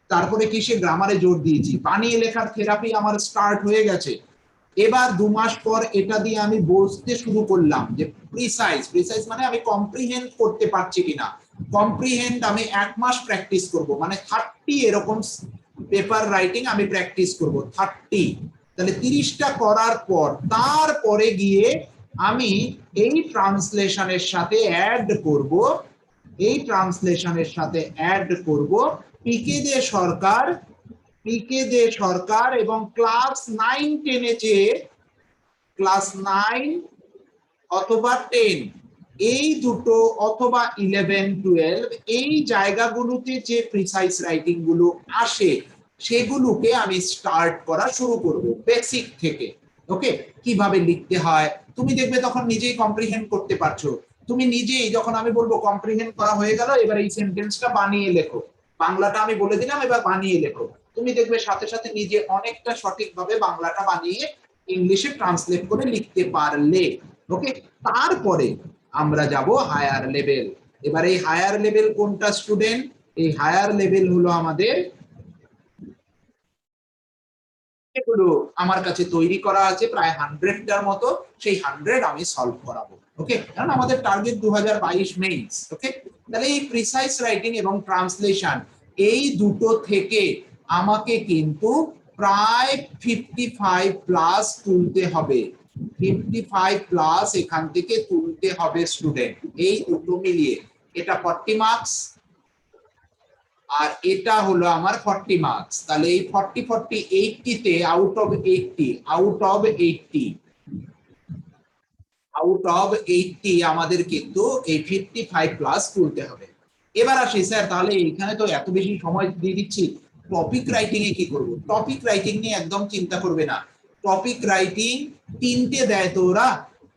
তারপরে কিসে? গ্রামারে জোর দিয়েছি। বানিয়ে লেখার থেরাপি আমার স্টার্ট হয়ে গেছে। এবার 2 মাস পর এটা দিয়ে আমি বুঝতে শুরু করলাম যে প্রিসাইজ মানে আমি কম্প্রিহেন্ড করতে পারছি কিনা। কম্প্রিহেন্ড আমি 1 মাস প্র্যাকটিস করব, মানে 30 এরকম পেপার রাইটিং আমি প্র্যাকটিস করব 30। তাহলে 30টা করার পর তারপরে গিয়ে আমি এই ট্রান্সলেশনের সাথে অ্যাড করব, এই ট্রান্সলেশনের সাথে অ্যাড করব পিকে দে সরকার এবং ক্লাস 9-10 এ যে ক্লাস 9 অথবা 10 এই দুটো অথবা 11-12 এই জায়গাগুলোতে যে প্রিসাইজ রাইটিং গুলো আসে সেগুলোকে আমি স্টার্ট করা শুরু করব বেসিক থেকে। ওকে, কিভাবে লিখতে হয় তুমি দেখবে তখন নিজেই কম্প্রিহেন্ড করতে পারছো। তুমি নিজেই যখন আমি বলবো কম্প্রিহেন্ড করা হয়ে গেল, এবার এই সেন্টেন্সটা বানিয়ে লেখো, বাংলাটা আমি বলে দিলাম, এবার বানিয়ে লেখো, তুমি দেখবে সাথে সাথে নিজে অনেকটা সঠিকভাবে বাংলাটা বানিয়ে ইংলিশে ট্রান্সলেট করে লিখতে পারলে। ওকে, তারপরে আমরা যাব হায়ার লেভেল। এবার এই হায়ার লেভেল কোনটা স্টুডেন্ট? এই হায়ার লেভেল হলো আমাদের এগুলো আমার কাছে তৈরি করা আছে প্রায় 100টার মতো, সেই 100 আমি সলভ করাবো। ওকে, কারণ আমাদের টার্গেট 2022 মেইনস। ওকে, তাহলে এই প্রিসাইজ রাইটিং এবং ট্রান্সলেশন এই দুটো থেকে আমাকে কিন্তু প্রায় 55 প্লাস তুলতে হবে, 55 প্লাস এখান থেকে তুলতে হবে স্টুডেন্ট। এই দুটো মিলিয়ে এটা 40 মার্কস আর এটা হলো আমার 40 মার্কস। তাহলে এই 40 80 তে আউট অফ 80 আমাদের কিন্তু এই 55 প্লাস তুলতে হবে। এবার আসি স্যার, তাহলে এখানে তো এত বেশি সময় দিয়ে দিচ্ছি, টপিক রাইটিং এ কি করব? টপিক রাইটিং নিয়ে একদম চিন্তা করবে না। টপিক রাইটিং 3টে দেয় তো ওরা,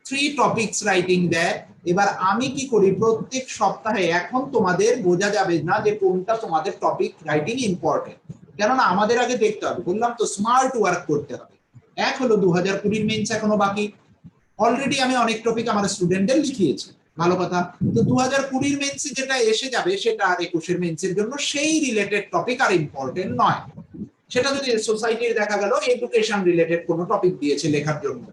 3 টপিকস রাইটিং দেয়। এবার আমি কি করি, প্রত্যেক সপ্তাহে, এখন তোমাদের বোঝা যাবে না যে কোনটা তোমাদের টপিক রাইটিং ইম্পর্টেন্ট, কেননা আমাদের আগে দেখতে হবে, বললাম তো স্মার্ট ওয়ার্ক করতে হবে। এক হলো 2020 মেইনস এখনো বাকি, অলরেডি আমি অনেক টপিক আমার স্টুডেন্টদের লিখিয়েছি, ভালো কথা। তো 2020 মেইনসে যেটা এসে যাবে সেটা আর 21 মেইনসের জন্য সেই রিলেটেড টপিক আর ইম্পর্টেন্ট নয়। সেটা যদি সোসাইটির দেখা গেল এডুকেশন রিলেটেড কোনো টপিক দিয়েছে লেখার জন্য,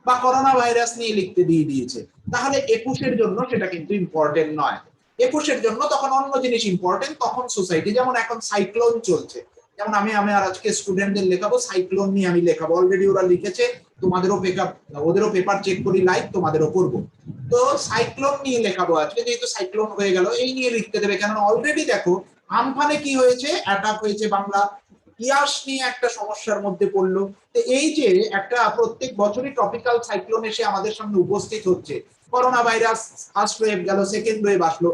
বা করোনা ভাইরাস নিয়ে লিখতে দিয়ে দিয়েছে, তাহলে 21 জন্য সেটা কিন্তু ইম্পর্টেন্ট নয়। 21 জন্য তখন অন্য জিনিস ইম্পর্টেন্ট, তখন সোসাইটি, যেমন এখন সাইক্লোন চলছে, যেমন আমি আর আজকে স্টুডেন্টদের লেখাবো সাইক্লোন নিয়ে, আমি লেখাবো, অলরেডি ওরা লিখেছে, তোমাদেরও ওদেরও পেপার চেক করি লাইভ, তোমাদেরও করবো। তো সাইক্লোন নিয়ে লেখাবো আজকে, যেহেতু সাইক্লোন হয়ে গেল এই নিয়ে লিখতে দেবে, কেন অলরেডি দেখো আমফানে কি হয়েছে, অ্যাটাক হয়েছে বাংলা, ইয়াস নিয়ে একটা সমস্যার মধ্যে পড়লো। তো এই যে একটা প্রত্যেক বছরই টপিক্যাল সাইক্লোন এসে আমাদের সামনে উপস্থিত হচ্ছে, করোনা ভাইরাস ফার্স্ট ওয়েভ গেল, সেকেন্ড ওয়েভ আসলো,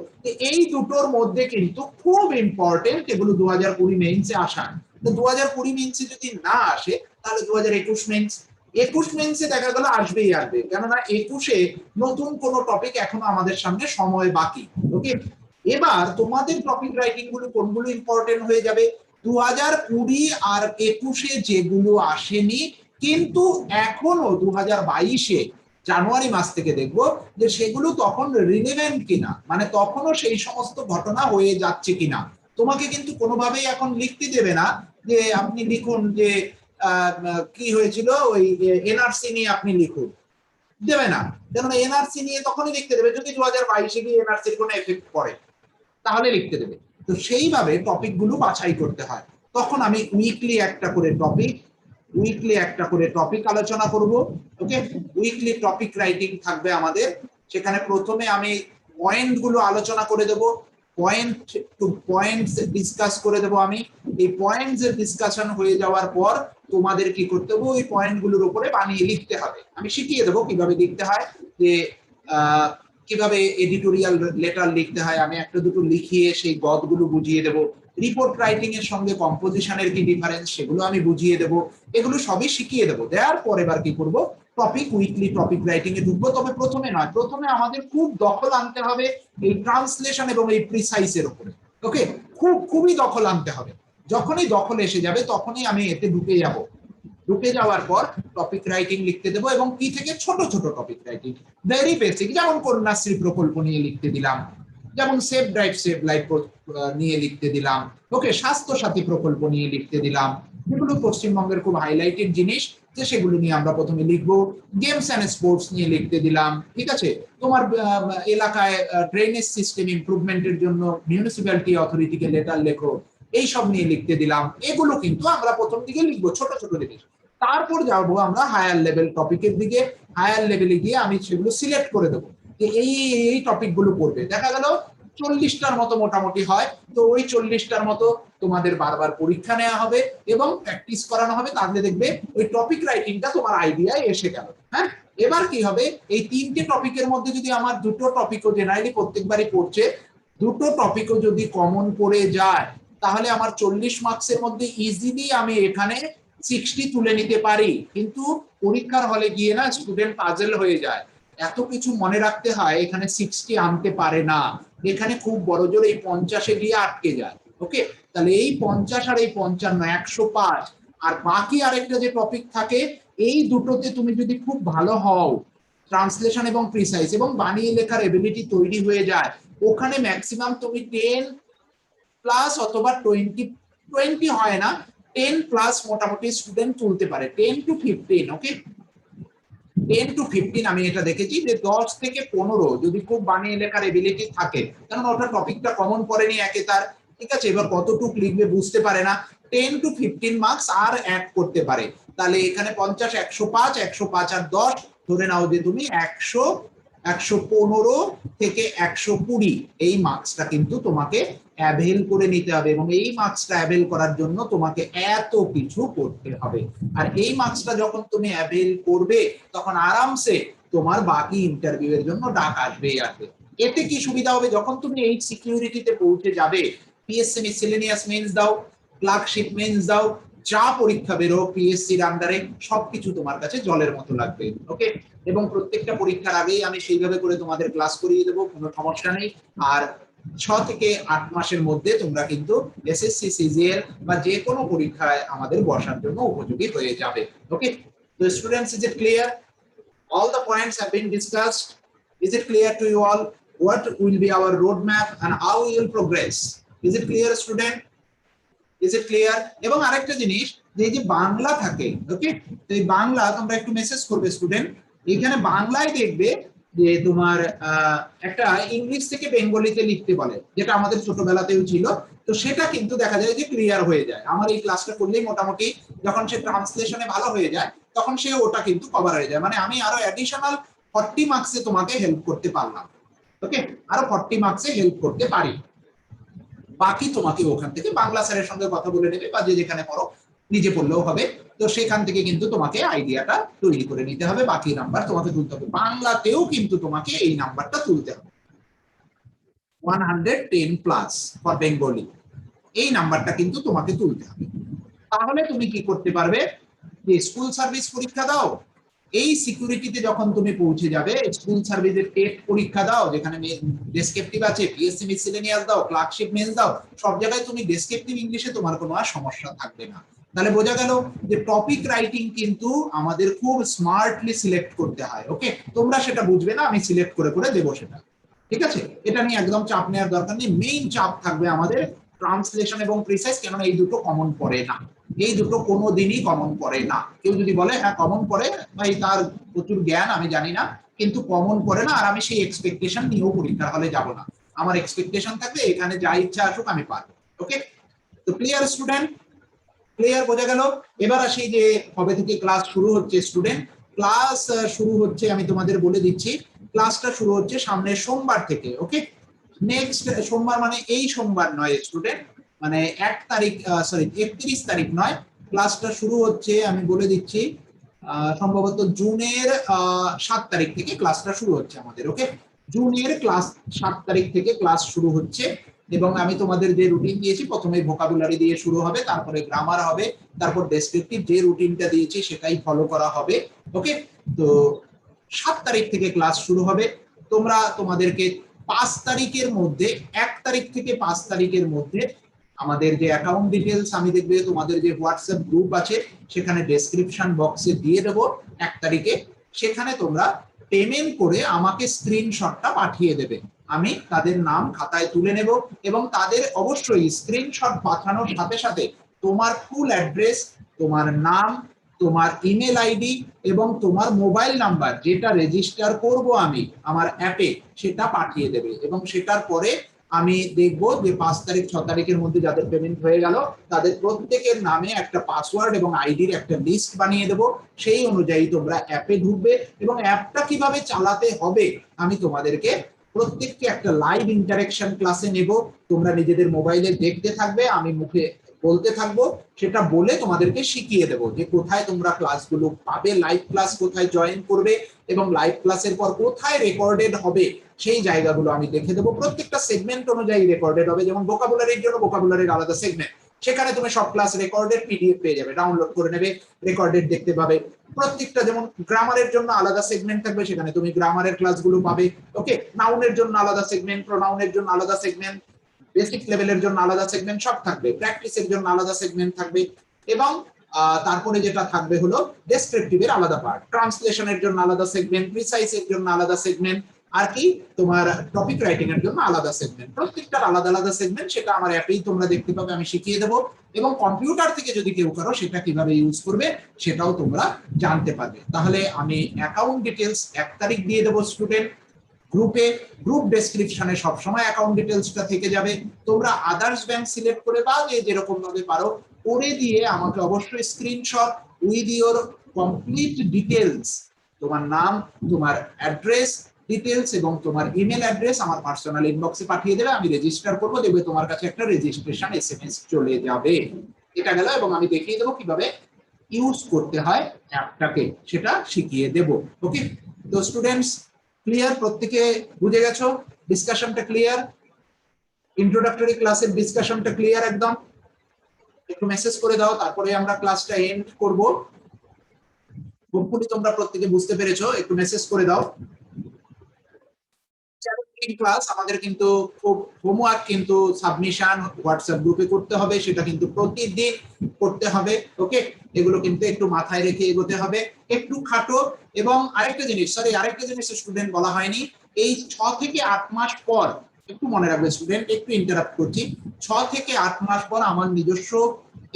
এই দুটোর মধ্যে কিন্তু খুব ইম্পর্টেন্ট এগুলো 2020 মেইনসে আসা। তো 2020 মেইনসে যদি না আসে তাহলে 2021 মেইনস, 21 মেইনসে দেখা গেল আসবেই আসবে, কেননা 21-এ নতুন কোন টপিক এখনো আমাদের সামনে সময় বাকি। ওকে, এবার তোমাদের টপিক রাইটিং গুলো কোনগুলো ইম্পর্টেন্ট হয়ে যাবে? 2020 আর 21-এ যেগুলো আসেনি কিন্তু এখনো 2022-এ জানুয়ারি মাস থেকে দেখবো যে সেগুলো তখন রিলেভেন্ট কিনা, মানে তখনও সেই সমস্ত ঘটনা হয়ে যাচ্ছে কিনা। তোমাকে কিন্তু কোনোভাবেই এখন লিখতে দেবে না যে আপনি লিখুন যে কি হয়েছিল ওই এনআরসি নিয়ে আপনি লিখুন, দেবে না, কেননা এনআরসি নিয়ে তখনই লিখতে দেবে যদি 2022-এ গিয়ে এনআরসির কোনো এফেক্ট পড়ে, তাহলে লিখতে দেবে। তো সেইভাবে টপিক গুলো বাছাই করতে হয়। তখন আমি উইকলি একটা করে টপিক আলোচনা করব। ওকে, উইকলি টপিক রাইটিং থাকবে আমাদের, সেখানে প্রথমে আমি পয়েন্ট গুলো আলোচনা করে দেব, পয়েন্ট টু পয়েন্টস ডিসকাস করে দেব আমি। এই পয়েন্টস এর ডিসকাশন হয়ে যাওয়ার পর তোমাদের কি করতে হবে, ওই পয়েন্ট গুলোর উপরে বানিয়ে লিখতে হবে। আমি শিখিয়ে দেবো কিভাবে লিখতে হয়, যে কিভাবে এডিটোরিয়াল লেটার লিখতে হয়, আমি একটা দুটো লিখিয়ে সেই গদগুলো বুঝিয়ে দেবো। রিপোর্ট রাইটিং এর সঙ্গে কম্পোজিশনের কি ডিফারেন্স সেগুলো আমি বুঝিয়ে দেবো, এগুলো সবই শিখিয়ে দেবো। দেওয়ার পর এবার কি করব, টপিক উইকলি টপিক রাইটিং এ ঢুকবো, তবে প্রথমে নয়, প্রথমে আমাদের খুব দখল আনতে হবে এই ট্রান্সলেশন এবং এই প্রিসাইজের উপরে। ওকে, খুবই দখল আনতে হবে। যখনই দখল এসে যাবে তখনই আমি এতে ঢুকে যাব। ঢুকে যাওয়ার পর টপিক রাইটিং লিখতে দেবো, এবং কি থেকে ছোট ছোট টপিক রাইটিং, ভেরি বেসিক, যেমন কন্যাশ্রী প্রকল্প নিয়ে লিখতে দিলাম, যেমন সেভ ড্রাইভ সেভ লাইফ নিয়ে লিখতে দিলাম, ওকে, স্বাস্থ্য সাথী প্রকল্প নিয়ে লিখতে দিলাম, যেগুলো পশ্চিমবঙ্গের খুব হাইলাইটেড জিনিস, যে সেগুলো নিয়ে আমরা প্রথমে লিখবো। গেমস এন্ড স্পোর্টস নিয়ে লিখতে দিলাম, ঠিক আছে, তোমার এলাকায় ড্রেনেজ সিস্টেম ইমপ্রুভমেন্টের জন্য মিউনিসিপ্যালিটি অথরিটিকে লেটার লেখো, এই সব নিয়ে লিখতে দিলাম। এগুলো কিন্তু আমরা প্রথম দিকে লিখবো, ছোট ছোট জিনিস। তারপর যাবো আমরা হায়ার লেভেল টপিকের দিকে। হায়ার লেভেলে গিয়ে আমি সেগুলো সিলেক্ট করে দেবো, এই টপিক গুলো পড়বে। দেখা গেল 40টার মতো মোটামুটি হয়, তো ওই 40টার মতো তোমাদের বারবার পরীক্ষা নেওয়া হবে এবং প্র্যাকটিস করানো হবে, তাহলে দেখবে ওই টপিক রাইটিংটা তোমার আইডিয়ায় এসে গেল। হ্যাঁ, এবার কি হবে, এই 3টে টপিকের মধ্যে যদি আমার 2টো টপিকও জেনারেলি প্রত্যেকবারই পড়ছে, 2টো টপিকও যদি কমন পড়ে যায়, তাহলে আমার 40 মার্কসের মধ্যে ইজিলি আমি এখানে 60 তুলে নিতে পারি। কিন্তু পরীক্ষার হলে গিয়ে না স্টুডেন্ট পাজল হয়ে যায়, এত কিছু মনে রাখতে হয়, এখানে 60 আনতে পারে না, এখানে খুব বড় জোর এই 50-এ গিয়ে আটকে যায়। ওকে, তাহলে এই 50 আর এই 55 105, আর বাকি আরেকটা যে টপিক থাকে, এই দুটোতে তুমি যদি খুব ভালো হও, ট্রান্সলেশন এবং প্রিসাইজ এবং বানিয়ে লেখার এবিলিটি তৈরি হয়ে যায়, ওখানে ম্যাক্সিমাম তুমি 10 প্লাস অথবা 20 হয় না, 10 প্লাস মোটামুটি স্টুডেন্ট তুলতে পারে, 10 to 15। ওকে, 10 to 15 আমি এটা দেখেছি যে 10 থেকে 15 যদি খুব বানিয়ে লেখার এবিলিটি থাকে, কারণ ওটা টপিকটা কমন পড়েনি একে তার, ঠিক আছে, এবার কতটুক লিখবে বুঝতে পারে না, 10 to 15 মার্কস আর অ্যাড করতে পারে। তাহলে এখানে 50 105 105 আর 10 ধরে নাও যে তুমি 100 115 থেকে 120 এই মার্কসটা কিন্তু তোমাকে অ্যাভেল করে নিতে হবে, এবং এই মার্কসটা অ্যাভেল করার জন্য তোমাকে এত কিছু করতে হবে। আর এই মার্কসটা যখন তুমি অ্যাভেল করবে, তখন আরামসে তোমার বাকি ইন্টারভিউ এর জন্য ডাক আসবেই আসবে। এতে কি সুবিধা হবে, যখন তুমি এই সিকিউরিটিতে পৌঁছে যাবে, পিএসসি মিসেলেনিয়াস মেন্স দাও, ক্লার্কশিপ মেন্স দাও, যা পরীক্ষা বেরো পিএসসির আন্ডারে, সবকিছু তোমার কাছে জলের মতো লাগবে। ওকে, এবং প্রত্যেকটা পরীক্ষার আগেই আমি সেইভাবে করে তোমাদের ক্লাস করিয়ে দেবো, কোনো সমস্যা নেই। আর 6 থেকে 8 মাসের মধ্যে তোমরা কিন্তু এসএসসি সিজিএল বা যে কোনো পরীক্ষায় আমাদের বসার জন্য উপযোগী হয়ে যাবে। ওকে, তো students, is it clear? All the points have been discussed. Is it clear to you all what will be our roadmap and how we will progress? Is it clear, student? Is it clear? এবং আরেকটা জিনিস, যে এই যে বাংলা থাকে, ওকে, তো এই বাংলা তোমরা একটু মেসেজ করবে স্টুডেন্ট, এখানে বাংলায় দেখবে যে তোমার একটা ইংলিশ থেকে বেঙ্গলিতে লিখতে বলে, যেটা আমাদের ছোটবেলাতেও ছিল, তো সেটা কিন্তু দেখা যায় যে ক্লিয়ার হয়ে যায়। আমার এই ক্লাসটা করলেই মোটামুটি যখন সে ট্রান্সলেশনে ভালো হয়ে যায়, তখন সে ওটা কিন্তু কভার হয়ে যায়, মানে আমি আরো অ্যাডিশনাল 40 মার্কসে তোমাকে হেল্প করতে পারলাম। ওকে, আরো 40 মার্কসে হেল্প করতে পারি। বাকি তোমাকে ওখান থেকে বাংলা স্যারের সঙ্গে কথা বলে নেবে, বা যে যেখানে পড়ো নিজে পড়লেও হবে, তো সেখান থেকে কিন্তু তোমাকে আইডিয়াটা তৈরি করে নিতে হবে, বাকি নাম্বার তোমাকে তুলতে হবে। বাংলাতেও কিন্তু তোমাকে এই নাম্বারটা তুলতে হবে, 110 প্লাস ফর বেঙ্গলি, এই নাম্বারটা কিন্তু তোমাকে তুলতে হবে। তাহলে তুমি কি করতে পারবে, যে স্কুল সার্ভিস পরীক্ষা দাও, এই সিকিউরিটিতে যখন তুমি পৌঁছে যাবে, স্কুল সার্ভিসের টেট পরীক্ষা দাও, যেখানে ডেসক্রিপটিভ আছে, পিএসসি মিসেলেনিয়াস দাও, ক্লার্কশিপ মেন্স দাও, সব জায়গায় তুমি ডেসক্রিপটিভ ইংলিশে তোমার কোনো আর সমস্যা থাকবে না। তাহলে বোঝা গেল যে টপিক রাইটিং কিন্তু আমাদের খুব স্মার্টলি সিলেক্ট করতে হয়। ওকে, তোমরা সেটা বুঝবে না, আমি সিলেক্ট করে করে দেবো সেটা, ঠিক আছে, এটা নিয়ে একদম চাপ নেওয়ার দরকার নেই। মেইন চাপ থাকবে আমাদের ট্রান্সলেশন এবং প্রিসাইজ, কেননা এই দুটো কমন পড়ে না, এই দুটো কোনোদিনই কমন পড়ে না। কেউ যদি বলে হ্যাঁ কমন পড়ে, ভাই তার প্রচুর জ্ঞান, আমি জানি না, কিন্তু কমন পড়ে না, আর আমি সেই এক্সপেকটেশন নিয়েও পরীক্ষার হলে যাব না। আমার এক্সপেকটেশন থাকবে এখানে যা ইচ্ছা আসুক আমি পারবো। ওকে, তো ক্লিয়ার স্টুডেন্ট? ক্লিয়ার, বোঝা গেল? এবার আসি যে কবে থেকে ক্লাস শুরু হচ্ছে স্টুডেন্ট। ক্লাস শুরু হচ্ছে, আমি তোমাদের বলে দিচ্ছি, ক্লাসটা শুরু হচ্ছে সামনের সোমবার থেকে। ওকে, নেক্সট সোমবার, মানে এই সোমবার নয় স্টুডেন্ট, মানে 1 তারিখ, সরি 31 তারিখ নয়, ক্লাসটা শুরু হচ্ছে, আমি বলে দিচ্ছি, সম্ভবত জুনের 7 তারিখ থেকে ক্লাসটা শুরু হচ্ছে আমাদের। ওকে, জুনের ক্লাস 7 তারিখ থেকে ক্লাস শুরু হচ্ছে, এবং আমি তোমাদের যে রুটিন দিয়েছি প্রথমে ভোকাবুলারি দিয়ে শুরু হবে, তারপরে গ্রামার হবে, তারপর ডেসক্রিপটিভ যে রুটিনটা দিয়েছি সেটাই ফলো করা হবে। ওকে, তো 7 তারিখ থেকে ক্লাস শুরু হবে। তোমরা তোমাদেরকে 5 তারিখের মধ্যে, 1 তারিখ থেকে 5 তারিখের মধ্যে আমাদের যে অ্যাকাউন্ট ডিটেলস আমি দেখবে তোমাদের যে হোয়াটসঅ্যাপ গ্রুপ আছে সেখানে ডেসক্রিপশন বক্সে দিয়ে দেবো 1 তারিখে। সেখানে তোমরা পেমেন্ট করে আমাকে স্ক্রিনশটটা পাঠিয়ে দেবে, আমি তাদের নাম খাতায় তুলে নেব এবং তাদের অবশ্যই স্ক্রিনশট পাঠানোর সাথে সাথে তোমার ফুল অ্যাড্রেস, তোমার নাম, তোমার ইমেল আইডি এবং তোমার মোবাইল নাম্বার যেটা রেজিস্টার করব আমি আমার অ্যাপে সেটা পাঠিয়ে দেবে। এবং সেটার পরে আমি দেখব যে 5 তারিখ 6 তারিখের মধ্যে যাদের পেমেন্ট হয়ে গেল তাদের প্রত্যেকের নামে একটা পাসওয়ার্ড এবং আইডির একটা লিস্ট বানিয়ে দেব। সেই অনুযায়ী তোমরা অ্যাপে ঢুকবে এবং অ্যাপটা কিভাবে চালাতে হবে আমি তোমাদেরকে প্রত্যেককে একটা লাইভ ইন্টারেকশন ক্লাসে নেব। তোমরা নিজেদের মোবাইলে দেখতে থাকবে, আমি মুখে বলতে থাকবো, সেটা বলে তোমাদেরকে শিখিয়ে দেবো যে কোথায় তোমরা ক্লাসগুলো পাবে, লাইভ ক্লাস কোথায় জয়েন করবে এবং লাইভ ক্লাসের পর কোথায় রেকর্ডেড হবে সেই জায়গাগুলো আমি দেখে দেবো। প্রত্যেকটা সেগমেন্ট অনুযায়ী রেকর্ডেড হবে, যেমন ভোকাবুলারির জন্য ভোকাবুলারির আলাদা সেগমেন্ট, সেখানে তুমি সব ক্লাস রেকর্ডেড পিডিএফ পেয়ে যাবে, ডাউনলোড করে নেবে, রেকর্ডেড দেখতে পাবে। প্রত্যেকটা যেমন গ্রামারের জন্য আলাদা সেগমেন্ট থাকবে, সেখানে তুমি গ্রামারের ক্লাসগুলো পাবে। ওকে, নাউনের জন্য আলাদা সেগমেন্ট, প্রোনাউনের জন্য আলাদা সেগমেন্ট, বেসিক লেভেলের জন্য আলাদা সেগমেন্ট সব থাকবে, প্র্যাকটিসের জন্য আলাদা সেগমেন্ট থাকবে এবং তারপরে যেটা থাকবে হলো ডেসক্রিপটিভের আলাদা পার্ট, ট্রান্সলেশনের জন্য আলাদা সেগমেন্ট, প্রিসাইজের জন্য আলাদা সেগমেন্ট, আর কি তোমার টপিক রাইটিং এর জন্য আলাদা সেগমেন্ট। প্রত্যেকটার আলাদা আলাদা সেগমেন্ট, সেটা আমার অ্যাপেই তোমরা দেখতে পাবে, আমি শিখিয়ে দেবো। এবং কম্পিউটার থেকে যদি কেউ করো সেটা কিভাবে ইউজ করবে সেটাও তোমরা জানতে পারবে। তাহলে আমি অ্যাকাউন্ট ডিটেলস 1 তারিখ দিয়ে দেবো স্টুডেন্ট গ্রুপে, গ্রুপ ডেসক্রিপশনে সবসময় অ্যাকাউন্ট ডিটেলসটা থেকে যাবে। তোমরা আদার্স ব্যাংক সিলেক্ট করে বা যেরকম ভাবে পারো করে দিয়ে আমাকে অবশ্যই screenshot with your complete details, তোমার নাম, তোমার অ্যাড্রেস ডিটেলস এবং তোমার ইমেল অ্যাড্রেস আমার পার্সোনাল ইনবক্সে পাঠিয়ে দেবে, আমি রেজিস্টার করব, দেখবে তোমার কাছে একটা রেজিস্ট্রেশন এসএমএস চলে যাবে। এটা গেল, এবং আমি দেখিয়ে দেবো কিভাবে ইউজ করতে হয় অ্যাপটাকে, সেটা শিখিয়ে দেব। ওকে, তো স্টুডেন্টস ক্লিয়ার, প্রত্যেকে বুঝে গেছো? ডিসকাশনটা ক্লিয়ার? ইন্ট্রোডাক্টরি ক্লাসের ডিসকাশনটা ক্লিয়ার একদম? একটু মেসেজ করে দাও, তারপরে আমরা ক্লাসটা এন্ড করব। হোপফুলি তোমরা প্রত্যেকে বুঝতে পেরেছো, একটু মেসেজ করে দাও। চ্যালেঞ্জিং ক্লাস, আমাদের কিন্তু খুব হোমওয়ার্ক কিন্তু সাবমিশন হোয়াটসঅ্যাপ গ্রুপে করতে হবে, সেটা কিন্তু প্রতিদিন করতে হবে। ওকে, এগুলো কিন্তু একটু মাথায় রেখে এগোতে হবে, একটু খাটো। এবং আরেকটা জিনিস, আরেকটা জিনিস স্টুডেন্ট বলা হয়নি, এই 6 থেকে 8 মাস পর একটু মনে রাখবে স্টুডেন্ট, একটু ইন্টারাপ্ট করছি, 6 থেকে 8 মাস পর আমার নিজস্ব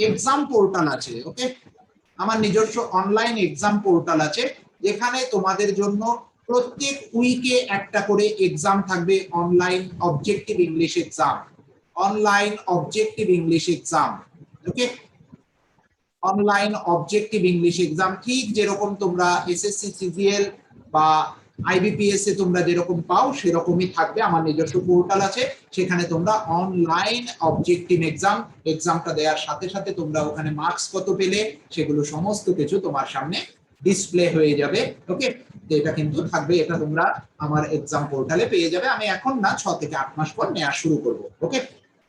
এক্সাম পোর্টাল আছে। ওকে, আমার নিজস্ব অনলাইন এক্সাম পোর্টাল আছে, যেখানে তোমাদের জন্য প্রত্যেক উইকে একটা করে এক্সাম থাকবে, online objective English exam, online objective English exam. Okay, online objective English exam ঠিক যেরকম তোমরা এসএসসি সিজিএল বা আইবিপিএস এ তোমরা যেরকম পাও সেরকমই থাকবে। আমার নিজস্ব পোর্টাল আছে, সেখানে তোমরা অনলাইন অবজেক্টিভ এক্সামটা দেওয়ার সাথে সাথে তোমরা ওখানে মার্কস কত পেলে সেগুলো সমস্ত কিছু তোমার সামনে ডিসপ্লে হয়ে যাবে। ওকে, তো এটা কিন্তু থাকবে, এটা তোমরা আমার এক্সাম পোর্টালে পেয়ে যাবে। আমি এখন না, 6 থেকে 8 মাস পর নেওয়া শুরু করব। ওকে,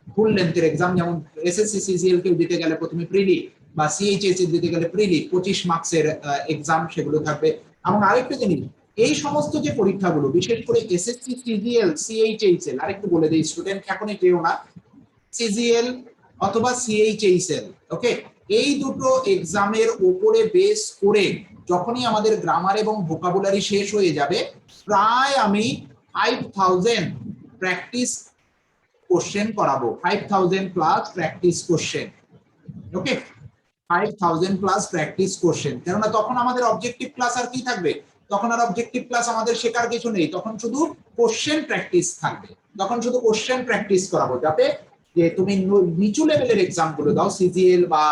ফুল লেন্থের এক্সাম, যেমন এসএসসি সিজিএল কেউ দিতে গেলে প্রথমে প্রিলি বা সিএইচএস দিতে গেলে প্রিলি 25 মার্কসের এক্সাম, সেগুলো থাকবে। এবং আরেকটা জিনিস, এই সমস্ত যে পরীক্ষাগুলো, বিশেষ করে এসএসসি সিজিএল সিএইচএসএল, আরেকটু বলে দিই স্টুডেন্ট, এখনই যেও না, সিজিএল অথবা সিএইচএসএল, ওকে, এই দুটো এক্সামের উপরে বেস করে যখনই আমাদের গ্রামার এবং ভোকাবুলারি শেষ হয়ে যাবে, প্রায় আমি 5000 প্র্যাকটিস কোশ্চেন করাবো, 5000 প্লাস প্র্যাকটিস কোশ্চেন। ওকে, 5000 প্লাস প্র্যাকটিস কোশ্চেন, কেননা তখন আমাদের অবজেক্টিভ ক্লাস আর কি থাকবে, তখন আর অবজেক্টিভ ক্লাস আমাদের শেখার কিছু নেই, তখন শুধু কোশ্চেন প্র্যাকটিস থাকবে, তখন শুধু কোশ্চেন প্র্যাকটিস করাবো, যাতে যে তুমি নিচু লেভেলের এক্সাম গুলো দাও, সিজিএল বা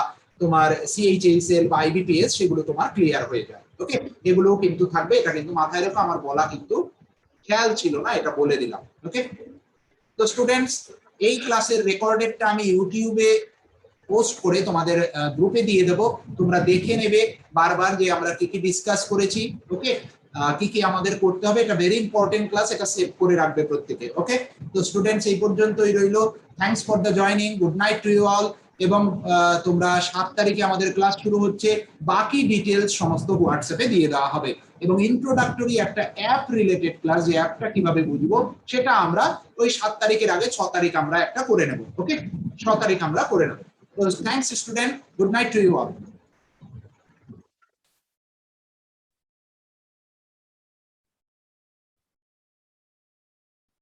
তোমার সিএইচএসএল বা আইবিপিএস, সেগুলো তোমার ক্লিয়ার হয়ে যায়। ওকে, এগুলোও কিন্তু থাকবে, এটা কিন্তু মাথায় রেখো, আমার বলা কিন্তু খেয়াল ছিল না, এটা বলে দিলাম। ওকে, তো স্টুডেন্টস এই ক্লাসের রেকর্ডেডটা আমি ইউটিউবে পোস্ট করে তোমাদের গ্রুপে দিয়ে দেব, তোমরা দেখে নেবে বারবার যে আমরা কি কি ডিসকাস করেছি। ওকে, কি কি আমাদের করতে হবে, এটা ভেরি ইম্পর্টেন্ট ক্লাস, এটা সেভ করে রাখবে প্রত্যেকে। ওকে, তো স্টুডেন্টস এই পর্যন্তই রইলো। Thanks for the joining, good night to you all. এবং তোমরা 7 তারিখে আমাদের ক্লাস শুরু হচ্ছে, বাকি ডিটেলস সমস্ত হোয়াটসঅ্যাপে দিয়ে দেওয়া হবে। এবং ইন্ট্রোডাক্টরি একটা অ্যাপ রিলেটেড ক্লাস, যে অ্যাপটা কিভাবে বুঝবো সেটা আমরা ওই 7 তারিখের আগে 6 তারিখ আমরা একটা করে নেব। ওকে, 6 তারিখ আমরা করে নেব। তো thanks student, good night to you all.